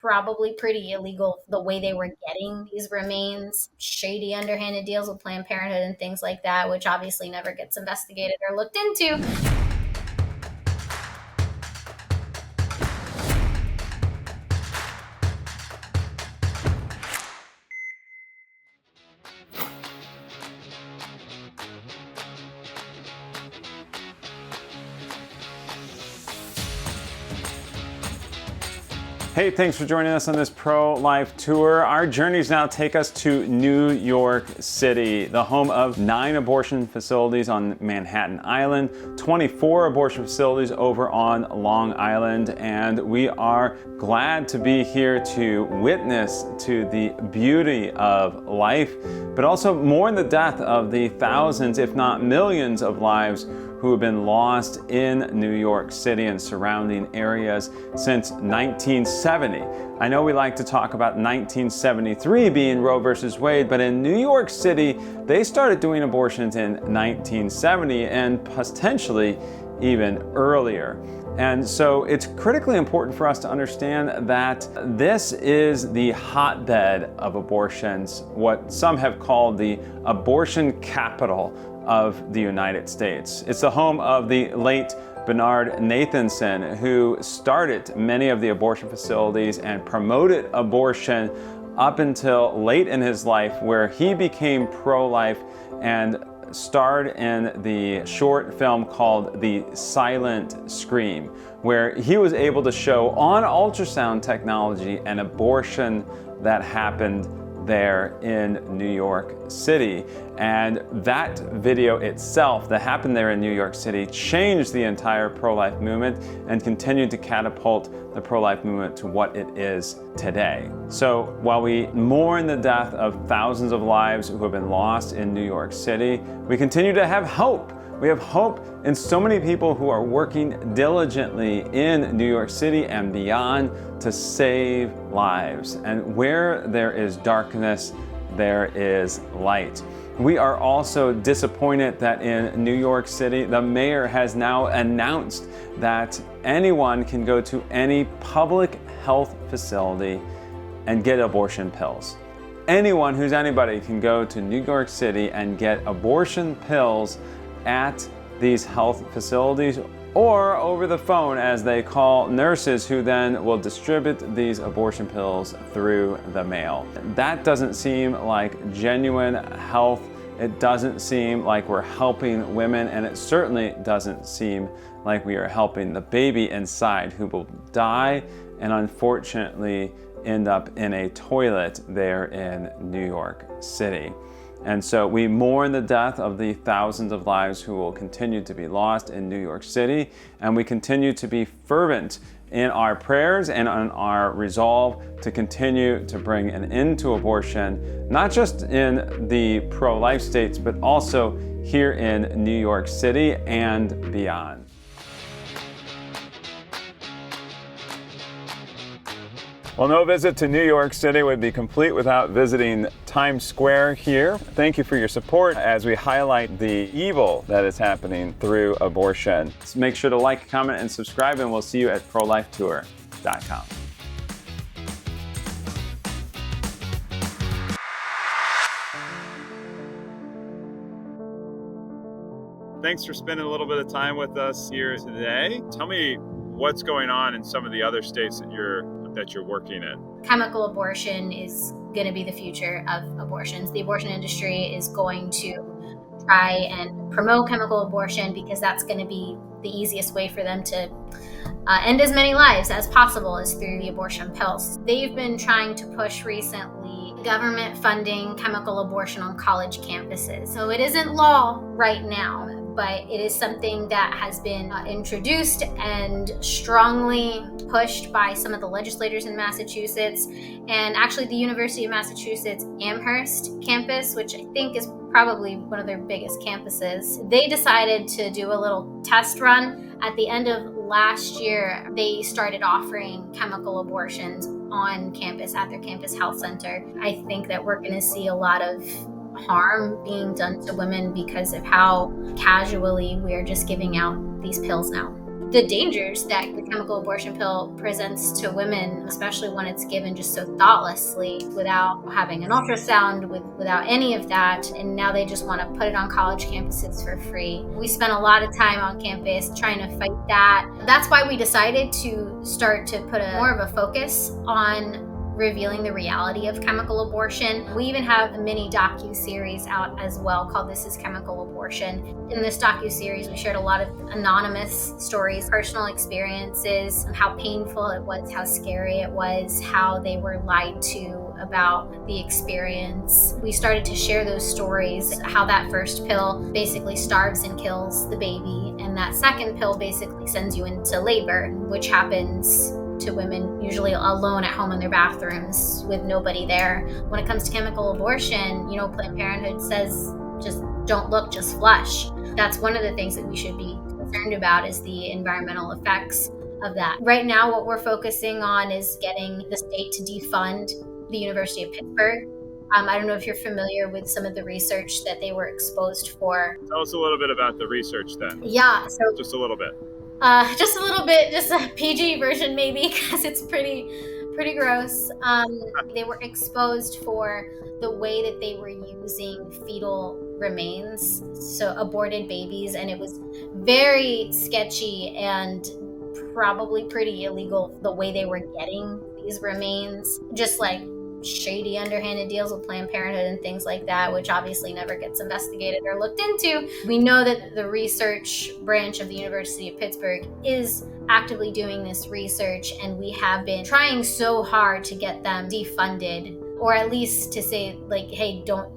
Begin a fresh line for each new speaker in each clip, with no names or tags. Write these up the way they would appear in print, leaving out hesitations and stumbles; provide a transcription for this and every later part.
probably pretty illegal the way they were getting these remains, shady underhanded deals with Planned Parenthood and things like that, which obviously never gets investigated or looked into.
Hey, thanks for joining us on this pro-life tour. Our journeys now take us to New York City, the home of 9 abortion facilities on Manhattan Island, 24 abortion facilities over on Long Island, and we are glad to be here to witness to the beauty of life, but also mourn the death of the thousands, if not millions, of lives who have been lost in New York City and surrounding areas since 1970. I know we like to talk about 1973 being Roe versus Wade, but in New York City, they started doing abortions in 1970 and potentially even earlier. And so it's critically important for us to understand that this is the hotbed of abortions, what some have called the abortion capital of the United States. It's the home of the late Bernard Nathanson, who started many of the abortion facilities and promoted abortion up until late in his life, where he became pro-life and starred in the short film called The Silent Scream, where he was able to show on ultrasound technology an abortion that happened there in New York City. And that video itself that happened there in New York City changed the entire pro-life movement and continued to catapult the pro-life movement to what it is today. So while we mourn the death of thousands of lives who have been lost in New York City, we continue to have hope. We have hope in so many people who are working diligently in New York City and beyond to save lives. And where there is darkness, there is light. We are also disappointed that in New York City, the mayor has now announced that anyone can go to any public health facility and get abortion pills. Anyone who's anybody can go to New York City and get abortion pills at these health facilities, or over the phone, as they call nurses who then will distribute these abortion pills through the mail. That doesn't seem like genuine health. It doesn't seem like we're helping women, and it certainly doesn't seem like we are helping the baby inside, who will die and unfortunately end up in a toilet there in New York City. And so we mourn the death of the thousands of lives who will continue to be lost in New York City, and we continue to be fervent in our prayers and on our resolve to continue to bring an end to abortion, not just in the pro-life states, but also here in New York City and beyond. Well, no visit to New York City would be complete without visiting Times Square here. Thank you for your support as we highlight the evil that is happening through abortion. So make sure to like, comment, and subscribe, and we'll see you at prolifetour.com. Thanks for spending a little bit of time with us here today. Tell me what's going on in some of the other states that you're working in.
Chemical abortion is going to be the future of abortions. The abortion industry is going to try and promote chemical abortion because that's going to be the easiest way for them to end as many lives as possible is through the abortion pills. They've been trying to push recently government funding chemical abortion on college campuses. So it isn't law right now, but it is something that has been introduced and strongly pushed by some of the legislators in Massachusetts. And actually the University of Massachusetts Amherst campus, which I think is probably one of their biggest campuses, they decided to do a little test run. At the end of last year, they started offering chemical abortions on campus at their campus health center. I think that we're going to see a lot of harm being done to women because of how casually we're just giving out these pills now. the dangers that the chemical abortion pill presents to women, especially when it's given just so thoughtlessly without having an ultrasound, without any of that. And now they just want to put it on college campuses for free. We spent a lot of time on campus trying to fight that. That's why we decided to start to put more of a focus on revealing the reality of chemical abortion. We even have a mini docu-series out as well called This is Chemical Abortion. In this docu-series, we shared a lot of anonymous stories, personal experiences, how painful it was, how scary it was, how they were lied to about the experience. We started to share those stories, how that first pill basically starves and kills the baby, and that second pill basically sends you into labor, which happens to women usually alone at home in their bathrooms with nobody there. When it comes to chemical abortion, Planned Parenthood says just don't look, just flush. That's one of the things that we should be concerned about, is the environmental effects of that. Right now, what we're focusing on is getting the state to defund the University of Pittsburgh. I don't know if you're familiar with some of the research that they were exposed for.
Tell us a little bit about the research then.
Yeah, so
just a little bit.
Just a little bit, just a PG version maybe, because it's pretty gross. They were exposed for the way that they were using fetal remains, so aborted babies, and it was very sketchy and probably pretty illegal the way they were getting these remains, just like shady underhanded deals with Planned Parenthood and things like that, which obviously never gets investigated or looked into. We know that the research branch of the University of Pittsburgh is actively doing this research, and we have been trying so hard to get them defunded, or at least to say, like, hey, don't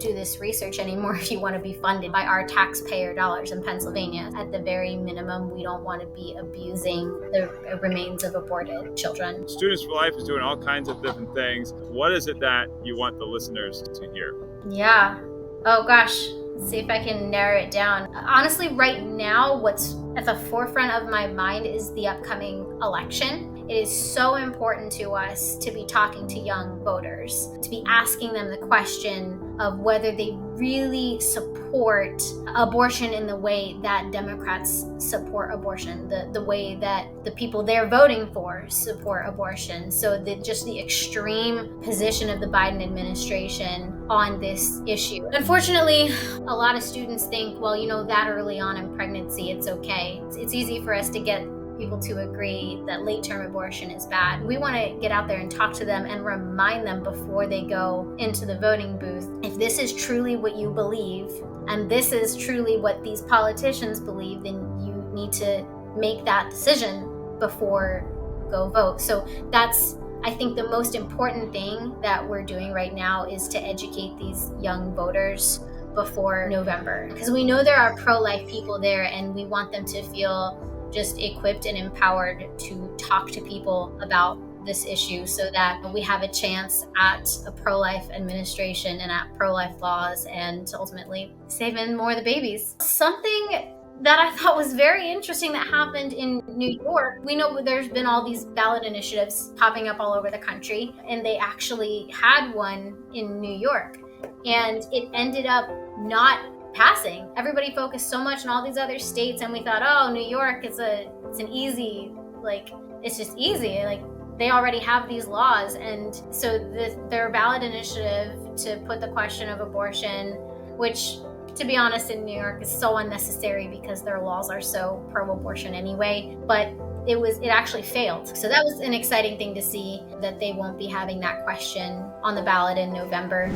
do this research anymore if you want to be funded by our taxpayer dollars in Pennsylvania. At the very minimum, we don't want to be abusing the remains of aborted children.
Students for Life is doing all kinds of different things. What is it that you want the listeners to hear?
Yeah. Oh gosh. Let's see if I can narrow it down. Honestly, right now, what's at the forefront of my mind is the upcoming election. It is so important to us to be talking to young voters, to be asking them the question of whether they really support abortion in the way that Democrats support abortion, the way that the people they're voting for support abortion. So just the extreme position of the Biden administration on this issue. Unfortunately, a lot of students think, well, that early on in pregnancy, it's okay. It's easy for us to get people to agree that late-term abortion is bad. We want to get out there and talk to them and remind them before they go into the voting booth, if this is truly what you believe, and this is truly what these politicians believe, then you need to make that decision before you go vote. So that's, I think, the most important thing that we're doing right now, is to educate these young voters before November, because we know there are pro-life people there, and we want them to feel just equipped and empowered to talk to people about this issue, so that we have a chance at a pro-life administration and at pro-life laws, and ultimately saving more of the babies. Something that I thought was very interesting that happened in New York. We know there's been all these ballot initiatives popping up all over the country, and they actually had one in New York, and it ended up not passing. Everybody focused so much on all these other states, and we thought, oh, New York, it's an easy, it's just easy. They already have these laws. And so their ballot initiative to put the question of abortion, which, to be honest, in New York is so unnecessary because their laws are so pro-abortion anyway, but it actually failed. So that was an exciting thing to see, that they won't be having that question on the ballot in November.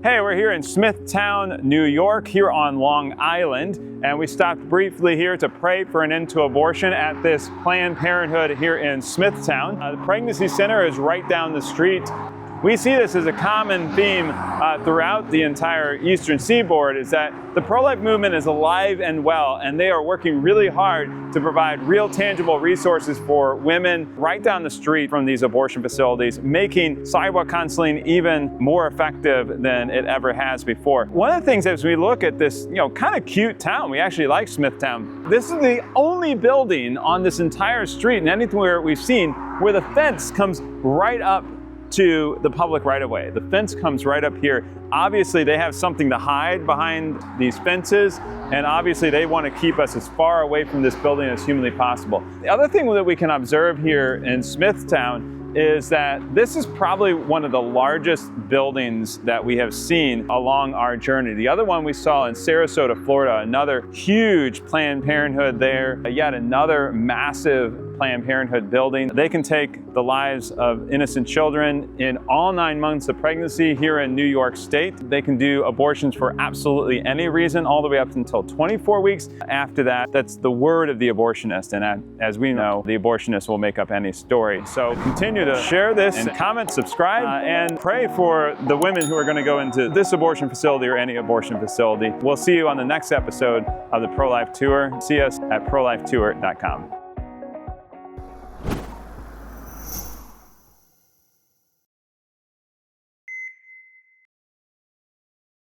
Hey, we're here in Smithtown, New York, here on Long Island, and we stopped briefly here to pray for an end to abortion at this Planned Parenthood here in Smithtown. The pregnancy center is right down the street. we see this as a common theme throughout the entire Eastern Seaboard, is that the pro-life movement is alive and well, and they are working really hard to provide real tangible resources for women right down the street from these abortion facilities, making sidewalk counseling even more effective than it ever has before. One of the things as we look at this, kind of cute town, we actually like Smithtown. This is the only building on this entire street and anywhere we've seen where the fence comes right up to the public right-of-way. The fence comes right up here. Obviously, they have something to hide behind these fences, and obviously they want to keep us as far away from this building as humanly possible. The other thing that we can observe here in Smithtown is that this is probably one of the largest buildings that we have seen along our journey. The other one we saw in Sarasota, Florida, another huge Planned Parenthood there, yet another massive Planned Parenthood building. They can take the lives of innocent children in all 9 months of pregnancy here in New York State. They can do abortions for absolutely any reason, all the way up until 24 weeks. After that, that's the word of the abortionist. And as we know, the abortionist will make up any story. So continue to share this and comment, subscribe, and pray for the women who are going to go into this abortion facility or any abortion facility. We'll see you on the next episode of the Pro-Life Tour. See us at prolifetour.com.